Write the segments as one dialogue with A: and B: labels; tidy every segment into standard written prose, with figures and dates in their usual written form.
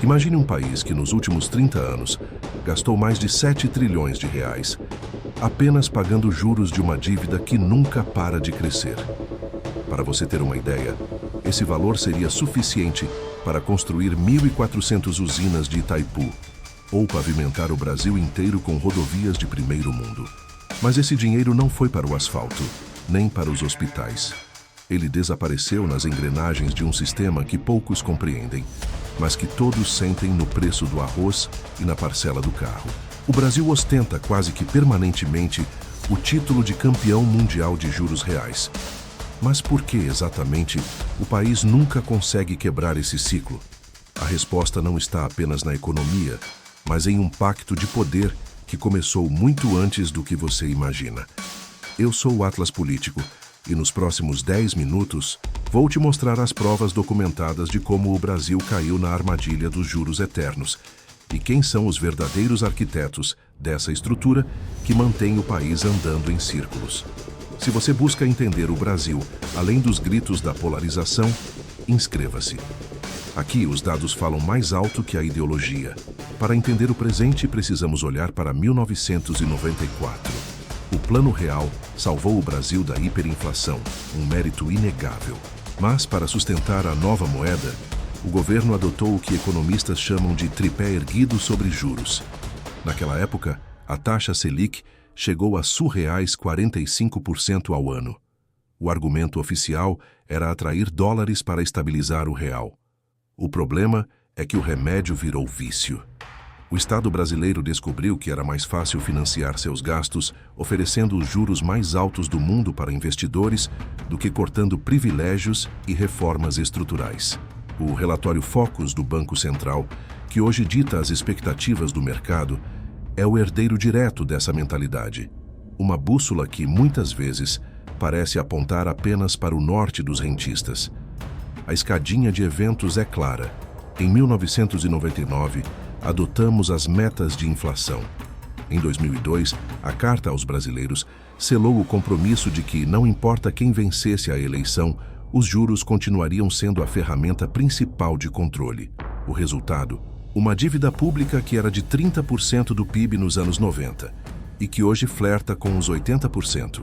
A: Imagine um país que nos últimos 30 anos gastou mais de 7 trilhões de reais apenas pagando juros de uma dívida que nunca para de crescer. Para você ter uma ideia, esse valor seria suficiente para construir 1.400 usinas de Itaipu ou pavimentar o Brasil inteiro com rodovias de primeiro mundo. Mas esse dinheiro não foi para o asfalto, nem para os hospitais. Ele desapareceu nas engrenagens de um sistema que poucos compreendem, mas que todos sentem no preço do arroz e na parcela do carro. O Brasil ostenta quase que permanentemente o título de campeão mundial de juros reais. Mas por que exatamente o país nunca consegue quebrar esse ciclo? A resposta não está apenas na economia, mas em um pacto de poder que começou muito antes do que você imagina. Eu sou o Atlas Político e nos próximos 10 minutos vou te mostrar as provas documentadas de como o Brasil caiu na armadilha dos juros eternos e quem são os verdadeiros arquitetos dessa estrutura que mantém o país andando em círculos. Se você busca entender o Brasil além dos gritos da polarização, inscreva-se. Aqui os dados falam mais alto que a ideologia. Para entender o presente, precisamos olhar para 1994. O Plano Real salvou o Brasil da hiperinflação, um mérito inegável. Mas, para sustentar a nova moeda, o governo adotou o que economistas chamam de tripé erguido sobre juros. Naquela época, a taxa Selic chegou a surreais 45% ao ano. O argumento oficial era atrair dólares para estabilizar o real. O problema é que o remédio virou vício. O Estado brasileiro descobriu que era mais fácil financiar seus gastos oferecendo os juros mais altos do mundo para investidores do que cortando privilégios e reformas estruturais. O relatório Focus do Banco Central, que hoje dita as expectativas do mercado, é o herdeiro direto dessa mentalidade. Uma bússola que, muitas vezes, parece apontar apenas para o norte dos rentistas. A escadinha de eventos é clara. Em 1999, adotamos as metas de inflação. Em 2002, a Carta aos Brasileiros selou o compromisso de que, não importa quem vencesse a eleição, os juros continuariam sendo a ferramenta principal de controle. O resultado? Uma dívida pública que era de 30% do PIB nos anos 90 e que hoje flerta com os 80%.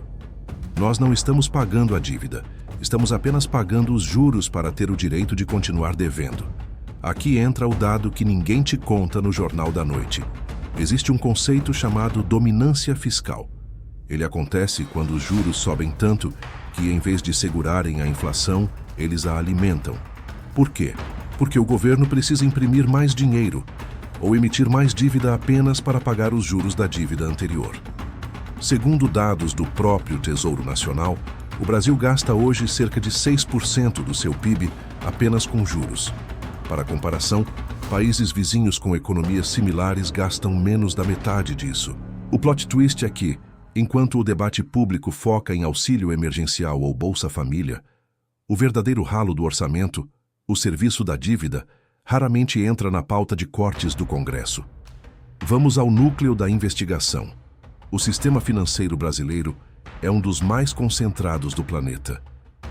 A: Nós não estamos pagando a dívida, estamos apenas pagando os juros para ter o direito de continuar devendo. Aqui entra o dado que ninguém te conta no Jornal da Noite. Existe um conceito chamado dominância fiscal. Ele acontece quando os juros sobem tanto que, em vez de segurarem a inflação, eles a alimentam. Por quê? Porque o governo precisa imprimir mais dinheiro ou emitir mais dívida apenas para pagar os juros da dívida anterior. Segundo dados do próprio Tesouro Nacional, o Brasil gasta hoje cerca de 6% do seu PIB apenas com juros. Para comparação, países vizinhos com economias similares gastam menos da metade disso. O plot twist é que, enquanto o debate público foca em auxílio emergencial ou Bolsa Família, o verdadeiro ralo do orçamento, o serviço da dívida, raramente entra na pauta de cortes do Congresso. Vamos ao núcleo da investigação. O sistema financeiro brasileiro é um dos mais concentrados do planeta.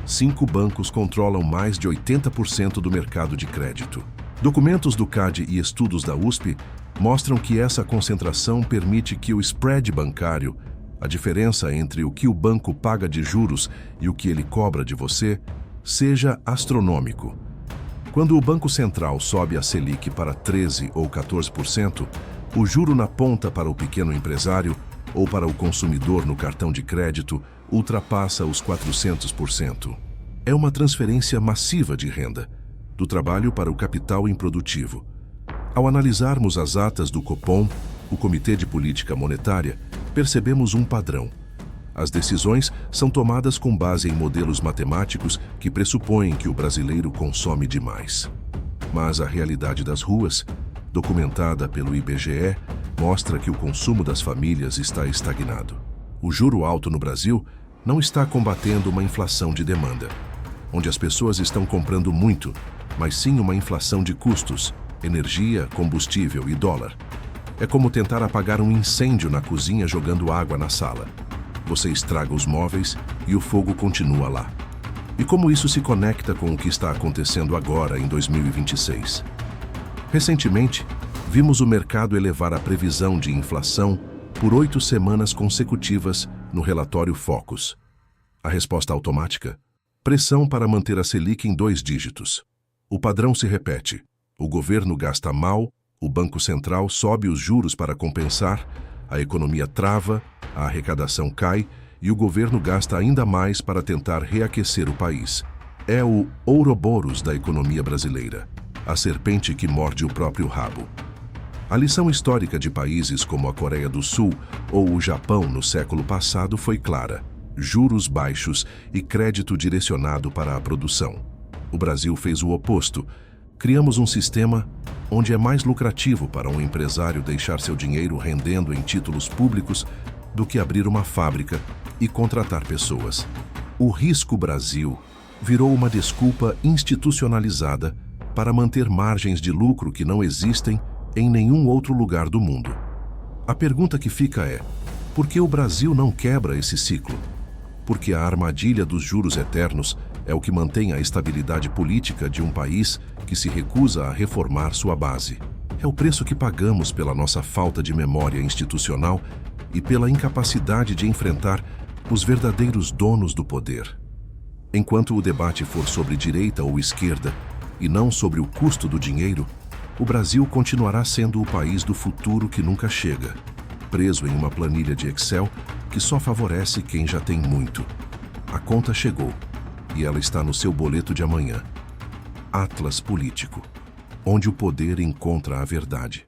A: 5 bancos controlam mais de 80% do mercado de crédito. Documentos do CAD e estudos da USP mostram que essa concentração permite que o spread bancário, a diferença entre o que o banco paga de juros e o que ele cobra de você, seja astronômico. Quando o Banco Central sobe a Selic para 13% ou 14%, o juro na ponta para o pequeno empresário ou para o consumidor no cartão de crédito ultrapassa os 400%. É uma transferência massiva de renda, do trabalho para o capital improdutivo. Ao analisarmos as atas do Copom, o Comitê de Política Monetária, percebemos um padrão. As decisões são tomadas com base em modelos matemáticos que pressupõem que o brasileiro consome demais. Mas a realidade das ruas, documentada pelo IBGE, mostra que o consumo das famílias está estagnado. O juro alto no Brasil não está combatendo uma inflação de demanda, onde as pessoas estão comprando muito, mas sim uma inflação de custos, energia, combustível e dólar. É como tentar apagar um incêndio na cozinha jogando água na sala. Você estraga os móveis e o fogo continua lá. E como isso se conecta com o que está acontecendo agora em 2026? Recentemente, vimos o mercado elevar a previsão de inflação por 8 semanas consecutivas no relatório Focus. A resposta automática? Pressão para manter a Selic em 2 dígitos. O padrão se repete. O governo gasta mal, o Banco Central sobe os juros para compensar, a economia trava, a arrecadação cai e o governo gasta ainda mais para tentar reaquecer o país. É o Ouroboros da economia brasileira, a serpente que morde o próprio rabo. A lição histórica de países como a Coreia do Sul ou o Japão no século passado foi clara: juros baixos e crédito direcionado para a produção. O Brasil fez o oposto. Criamos um sistema onde é mais lucrativo para um empresário deixar seu dinheiro rendendo em títulos públicos do que abrir uma fábrica e contratar pessoas. O Risco Brasil virou uma desculpa institucionalizada para manter margens de lucro que não existem em nenhum outro lugar do mundo. A pergunta que fica é: por que o Brasil não quebra esse ciclo? Porque a armadilha dos juros eternos é o que mantém a estabilidade política de um país que se recusa a reformar sua base. É o preço que pagamos pela nossa falta de memória institucional e pela incapacidade de enfrentar os verdadeiros donos do poder. Enquanto o debate for sobre direita ou esquerda, e não sobre o custo do dinheiro, o Brasil continuará sendo o país do futuro que nunca chega, preso em uma planilha de Excel que só favorece quem já tem muito. A conta chegou, e ela está no seu boleto de amanhã. Atlas Político, onde o poder encontra a verdade.